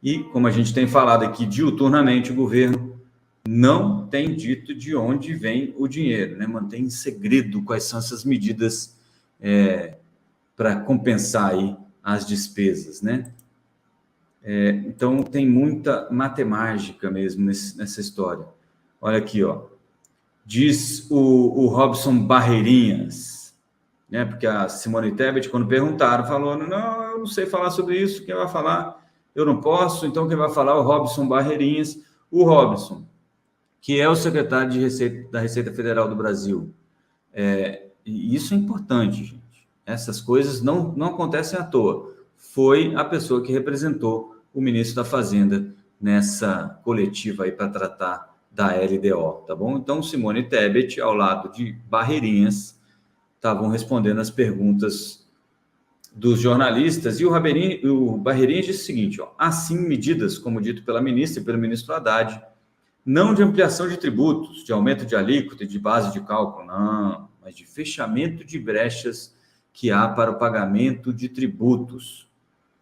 E, como a gente tem falado aqui diuturnamente, o governo não tem dito de onde vem o dinheiro, né? Mantém em segredo quais são essas medidas para compensar aí as despesas, né? Então, tem muita matemática mesmo nessa história. Olha aqui, ó. Diz o Robson Barreirinhas, né? Porque a Simone Tebet, quando perguntaram, falou: não, eu não sei falar sobre isso, quem vai falar? Eu não posso, então quem vai falar é o Robson Barreirinhas. O Robson, que é o secretário de Receita, da Receita Federal do Brasil. E isso é importante, gente. Essas coisas não acontecem à toa. Foi a pessoa que representou o ministro da Fazenda nessa coletiva aí para tratar da LDO, tá bom? Então, Simone Tebet, ao lado de Barreirinhas, estavam respondendo as perguntas dos jornalistas, e o Barreirinhas disse o seguinte, ó: assim, medidas, como dito pela ministra e pelo ministro Haddad, não de ampliação de tributos, de aumento de alíquota e de base de cálculo, não, mas de fechamento de brechas que há para o pagamento de tributos.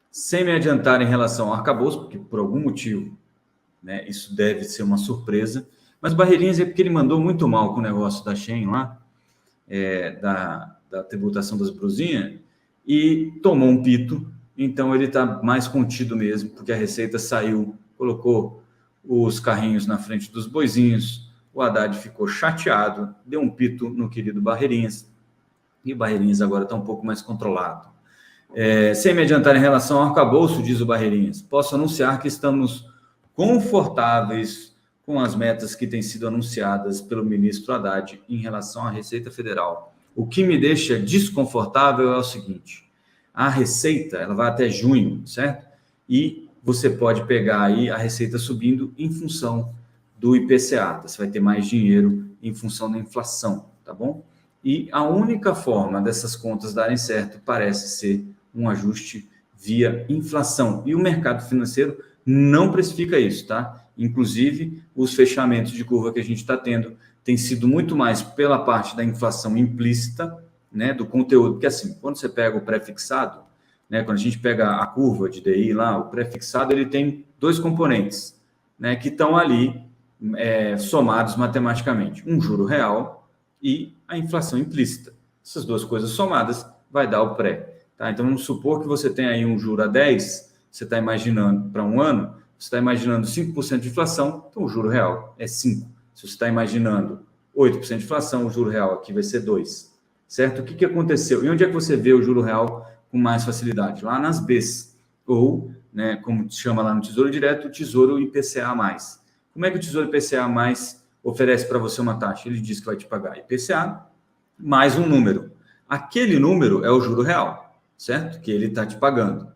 Sem me adiantar em relação ao arcabouço, porque por algum motivo, né, isso deve ser uma surpresa, mas Barreirinhas é porque ele mandou muito mal com o negócio da Shen lá, da tributação das brusinhas, e tomou um pito, então ele está mais contido mesmo, porque a Receita saiu, colocou os carrinhos na frente dos boizinhos, o Haddad ficou chateado, deu um pito no querido Barreirinhas, e o Barreirinhas agora está um pouco mais controlado. Sem me adiantar em relação ao arcabouço, diz o Barreirinhas, posso anunciar que estamos confortáveis com as metas que têm sido anunciadas pelo ministro Haddad em relação à Receita Federal. O que me deixa desconfortável é o seguinte: a Receita ela vai até junho, certo? E você pode pegar aí a Receita subindo em função do IPCA, você vai ter mais dinheiro em função da inflação, tá bom? E a única forma dessas contas darem certo parece ser um ajuste via inflação. E o mercado financeiro não precifica isso, tá? Inclusive, os fechamentos de curva que a gente está tendo tem sido muito mais pela parte da inflação implícita, né, do conteúdo. Porque assim, quando você pega o pré-fixado, né, quando a gente pega a curva de DI lá, o pré-fixado ele tem dois componentes, né, que estão ali somados matematicamente. Um juro real e a inflação implícita. Essas duas coisas somadas vai dar o pré. Tá? Então, vamos supor que você tem aí um juro a 10, você está imaginando para um ano, você está imaginando 5% de inflação, então o juro real é 5. Se você está imaginando 8% de inflação, o juro real aqui vai ser 2. Certo? O que aconteceu? E onde é que você vê o juro real com mais facilidade? Lá nas Bs, ou, né, como chama lá no Tesouro Direto, o Tesouro IPCA+. Como é que o Tesouro IPCA+, oferece para você uma taxa? Ele diz que vai te pagar IPCA mais um número. Aquele número é o juro real, certo? Que ele está te pagando.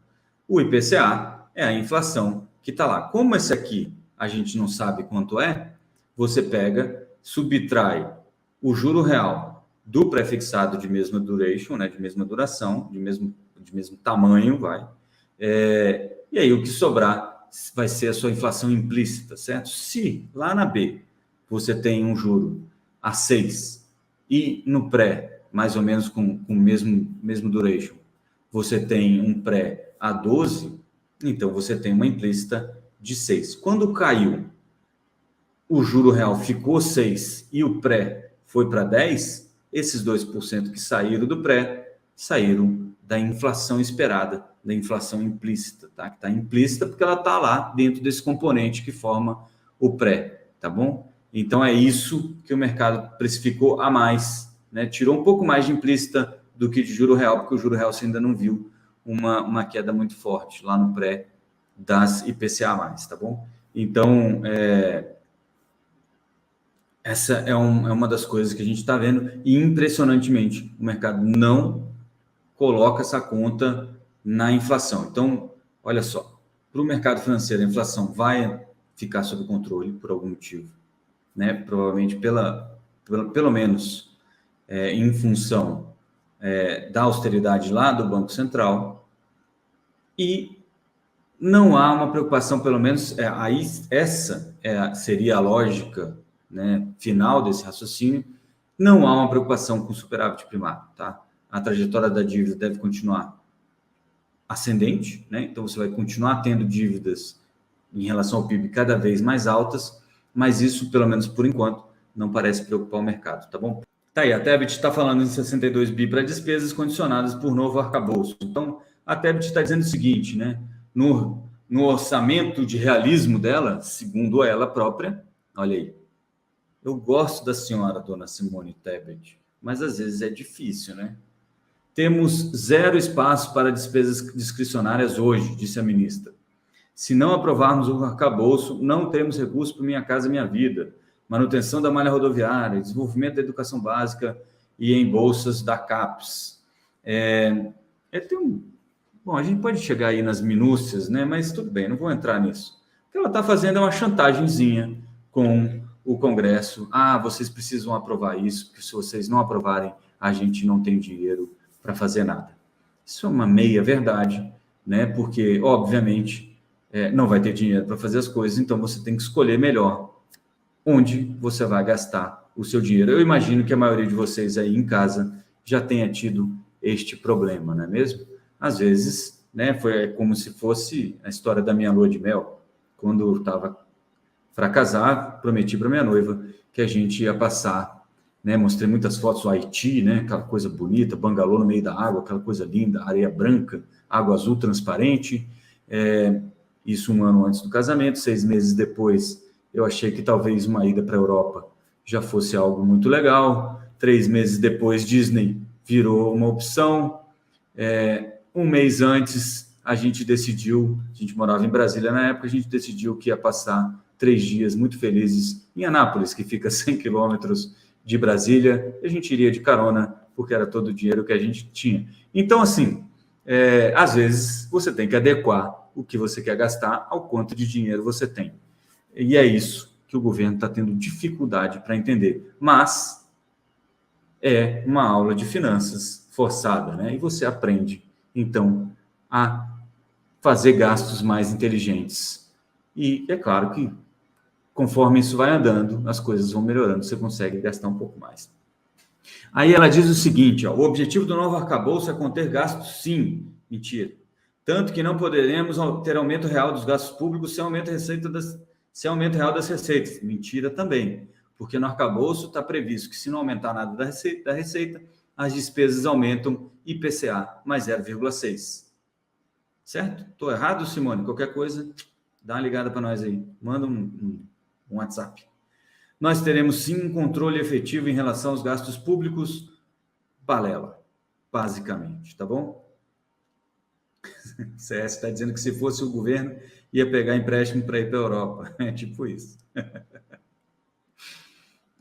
O IPCA é a inflação que está lá. Como esse aqui a gente não sabe quanto é, você pega, subtrai o juro real do prefixado de mesma duration, né, de mesma duração, de mesmo tamanho, vai. E aí o que sobrar vai ser a sua inflação implícita, certo? Se lá na B você tem um juro a 6 e no pré, mais ou menos com o mesmo duration, você tem um pré a 12, então você tem uma implícita de 6. Quando caiu, o juro real ficou 6 e o pré foi para 10, esses 2% que saíram do pré saíram da inflação esperada, da inflação implícita, tá? Que está implícita porque ela está lá dentro desse componente que forma o pré, tá bom? Então é isso que o mercado precificou a mais, né? Tirou um pouco mais de implícita do que de juro real, porque o juro real você ainda não viu uma queda muito forte lá no pré das IPCA+, tá bom? Então, essa é uma das coisas que a gente está vendo e, impressionantemente, o mercado não coloca essa conta na inflação. Então, olha só, para o mercado financeiro, a inflação vai ficar sob controle por algum motivo, né? Provavelmente pelo menos em função da austeridade lá do Banco Central, e não há uma preocupação, pelo menos aí essa seria a lógica, né, final desse raciocínio. Não há uma preocupação com o superávit primário, tá? A trajetória da dívida deve continuar ascendente, né? Então você vai continuar tendo dívidas em relação ao PIB cada vez mais altas, mas isso, pelo menos por enquanto, não parece preocupar o mercado, tá bom? Tá aí, a Tebit está falando em 62 bi para despesas condicionadas por novo arcabouço. Então, a Tebit está dizendo o seguinte, né? No orçamento de realismo dela, segundo ela própria, olha aí, eu gosto da senhora, dona Simone Tebet, mas às vezes é difícil, né? Temos zero espaço para despesas discricionárias hoje, disse a ministra. Se não aprovarmos o arcabouço, não teremos recursos para Minha Casa Minha Vida, manutenção da malha rodoviária, desenvolvimento da educação básica e em bolsas da CAPES. Bom, a gente pode chegar aí nas minúcias, né? Mas tudo bem, não vou entrar nisso. O que ela está fazendo é uma chantagemzinha com o Congresso. Ah, vocês precisam aprovar isso, porque se vocês não aprovarem, a gente não tem dinheiro para fazer nada. Isso é uma meia-verdade, né? Porque, obviamente, não vai ter dinheiro para fazer as coisas, então você tem que escolher melhor onde você vai gastar o seu dinheiro. Eu imagino que a maioria de vocês aí em casa já tenha tido este problema, não é mesmo? Às vezes, né, foi como se fosse a história da minha lua de mel. Quando eu estava para casar, prometi para minha noiva que a gente ia passar, né, mostrei muitas fotos do Haiti, né, aquela coisa bonita, bangalô no meio da água, aquela coisa linda, areia branca, água azul transparente. Isso um ano antes do casamento. 6 meses depois, eu achei que talvez uma ida para a Europa já fosse algo muito legal. 3 meses depois, Disney virou uma opção. 1 mês antes, a gente morava em Brasília na época, a gente decidiu que ia passar 3 dias muito felizes em Anápolis, que fica 100 quilômetros de Brasília. A gente iria de carona, porque era todo o dinheiro que a gente tinha. Então, assim, às vezes, você tem que adequar o que você quer gastar ao quanto de dinheiro você tem. E é isso que o governo está tendo dificuldade para entender. Mas é uma aula de finanças forçada, né? E você aprende, então, a fazer gastos mais inteligentes. E é claro que, conforme isso vai andando, as coisas vão melhorando, você consegue gastar um pouco mais. Aí ela diz o seguinte, ó, o objetivo do novo arcabouço é conter gastos, sim. Mentira. Tanto que não poderemos ter aumento real dos gastos públicos sem aumento real das receitas. Mentira também, porque no arcabouço está previsto que se não aumentar nada da receita, as despesas aumentam IPCA mais 0,6. Certo? Estou errado, Simone? Qualquer coisa, dá uma ligada para nós aí. Manda um WhatsApp. Nós teremos sim um controle efetivo em relação aos gastos públicos, balela, basicamente, tá bom? O CS está dizendo que se fosse o governo, ia pegar empréstimo para ir para a Europa. É tipo isso.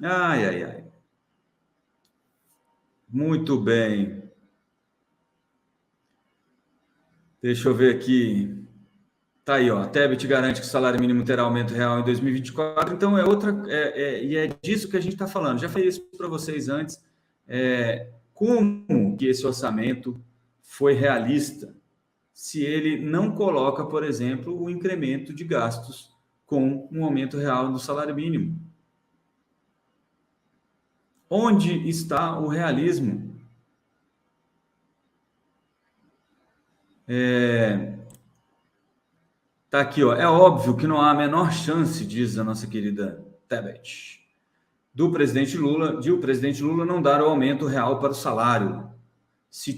Ai. Muito bem. Deixa eu ver aqui. Tá aí, ó. A Tebet garante que o salário mínimo terá aumento real em 2024. Então, e é disso que a gente está falando. Já falei isso para vocês antes. Como que esse orçamento foi realista se ele não coloca, por exemplo, o incremento de gastos com um aumento real do salário mínimo? Onde está o realismo? Tá aqui, ó. É óbvio que não há a menor chance, diz a nossa querida Tebet, de o presidente Lula não dar o aumento real para o salário. Se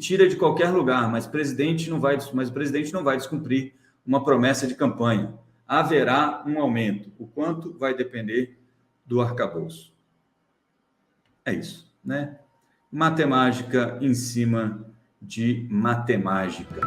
tira de qualquer lugar, mas o presidente não vai descumprir uma promessa de campanha. Haverá um aumento. O quanto vai depender do arcabouço. É isso, né? Matemática em cima de matemática.